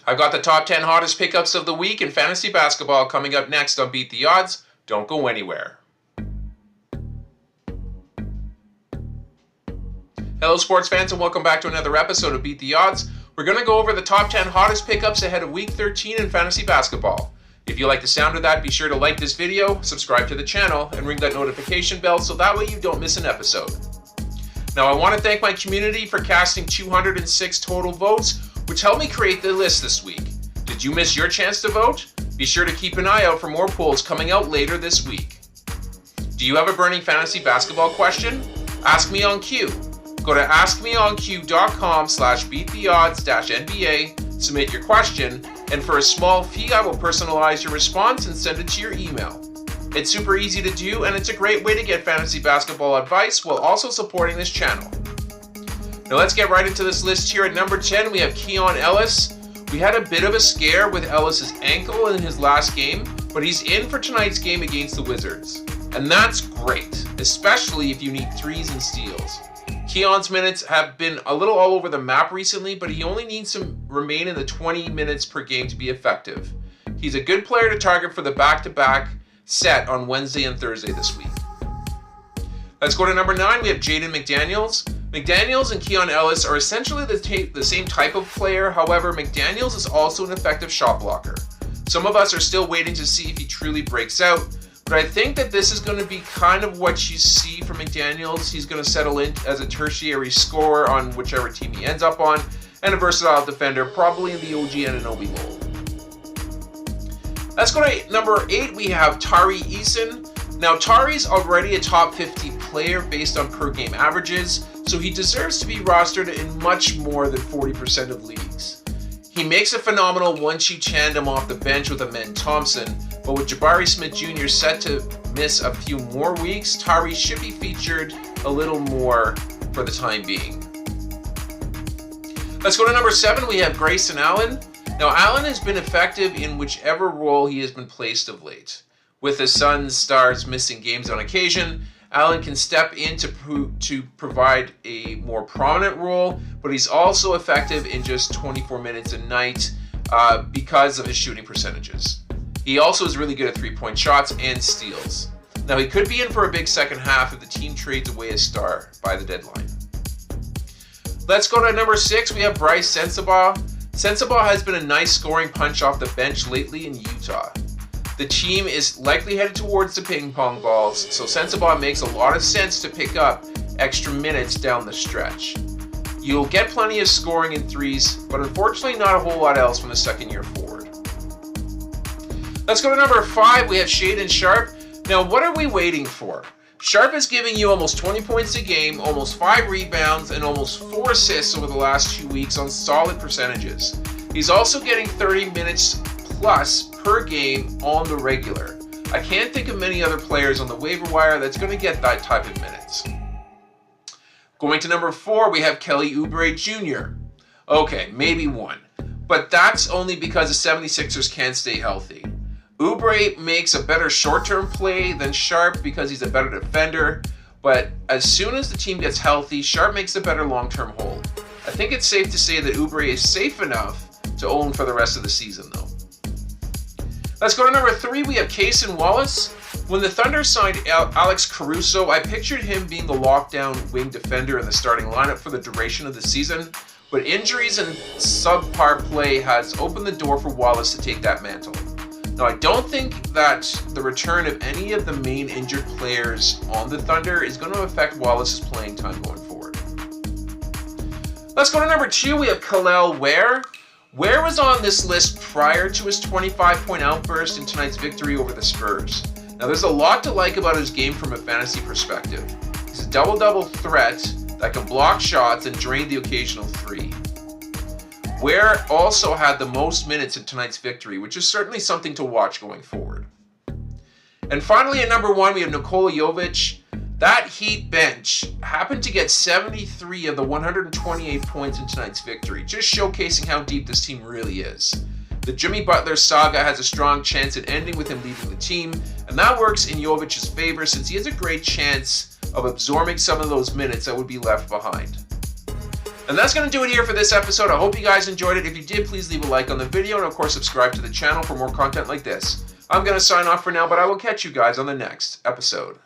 I've got the top 10 hottest pickups of the week in fantasy basketball coming up next on Beat the Odds. Don't go anywhere. Hello sports fans and welcome back to another episode of Beat the Odds. We're going to go over the top 10 hottest pickups ahead of week 13 in fantasy basketball. If you like the sound of that, be sure to like this video, subscribe to the channel, and ring that notification bell so that way you don't miss an episode. Now I want to thank my community for casting 206 total votes, which helped me create the list this week. Did you miss your chance to vote? Be sure to keep an eye out for more polls coming out later this week. Do you have a burning fantasy basketball question? Ask me on Q. Go to askmeonq.com/beattheodds-NBA, submit your question, and for a small fee I will personalize your response and send it to your email. It's super easy to do and it's a great way to get fantasy basketball advice while also supporting this channel. Now let's get right into this list here. At number 10 we have Keon Ellis. We had a bit of a scare with Ellis' ankle in his last game, but he's in for tonight's game against the Wizards. And that's great, especially if you need threes and steals. Keon's minutes have been a little all over the map recently, but he only needs to remain in the 20 minutes per game to be effective. He's a good player to target for the back-to-back set on Wednesday and Thursday this week. Let's go to number 9. We have Jaden McDaniels. McDaniels and Keon Ellis are essentially the same type of player. However, McDaniels is also an effective shot blocker. Some of us are still waiting to see if he truly breaks out, but I think that this is going to be kind of what you see from McDaniels. He's going to settle in as a tertiary scorer on whichever team he ends up on, and a versatile defender, probably in the OG Anunoby role. Let's go to number 8. We have Tari Eason. Now, Tari's already a top 50 player based on per game averages, so he deserves to be rostered in much more than 40% of leagues. He makes it phenomenal once you chant him off the bench with Amen Thompson, but with Jabari Smith Jr. set to miss a few more weeks, Tari should be featured a little more for the time being. Let's go to number 7. We have Grayson Allen. Now, Allen has been effective in whichever role he has been placed of late. With the Suns stars missing games on occasion, Allen can step in to provide a more prominent role, but he's also effective in just 24 minutes a night because of his shooting percentages. He also is really good at three-point shots and steals. Now, he could be in for a big second half if the team trades away a star by the deadline. Let's go to number 6. We have Bryce Sensabaugh. Sensabaugh has been a nice scoring punch off the bench lately in Utah. The team is likely headed towards the ping pong balls, so Sensabaugh makes a lot of sense to pick up extra minutes down the stretch. You'll get plenty of scoring in threes, but unfortunately not a whole lot else from the second year forward. Let's go to number 5. We have Shaedon Sharpe. Now, what are we waiting for? Sharpe is giving you almost 20 points a game, almost 5 rebounds, and almost 4 assists over the last 2 weeks on solid percentages. He's also getting 30 minutes plus per game on the regular. I can't think of many other players on the waiver wire that's going to get that type of minutes. Going to number 4, we have Kelly Oubre Jr. Okay, maybe one, but that's only because the 76ers can't stay healthy. Oubre makes a better short-term play than Sharpe because he's a better defender, but as soon as the team gets healthy, Sharpe makes a better long-term hold. I think it's safe to say that Oubre is safe enough to own for the rest of the season, though. Let's go to number 3. We have Cason Wallace. When the Thunder signed Alex Caruso, I pictured him being the lockdown wing defender in the starting lineup for the duration of the season, but injuries and subpar play has opened the door for Wallace to take that mantle. Now, I don't think that the return of any of the main injured players on the Thunder is going to affect Wallace's playing time going forward. Let's go to number 2. We have Kel'el Ware. Ware was on this list prior to his 25-point outburst in tonight's victory over the Spurs. Now, there's a lot to like about his game from a fantasy perspective. He's a double-double threat that can block shots and drain the occasional three. Ware also had the most minutes in tonight's victory, which is certainly something to watch going forward. And finally, at number 1, we have Nikola Jovic. That Heat bench happened to get 73 of the 128 points in tonight's victory, just showcasing how deep this team really is. The Jimmy Butler saga has a strong chance at ending with him leaving the team, and that works in Jovic's favor since he has a great chance of absorbing some of those minutes that would be left behind. And that's going to do it here for this episode. I hope you guys enjoyed it. If you did, please leave a like on the video and of course subscribe to the channel for more content like this. I'm going to sign off for now, but I will catch you guys on the next episode.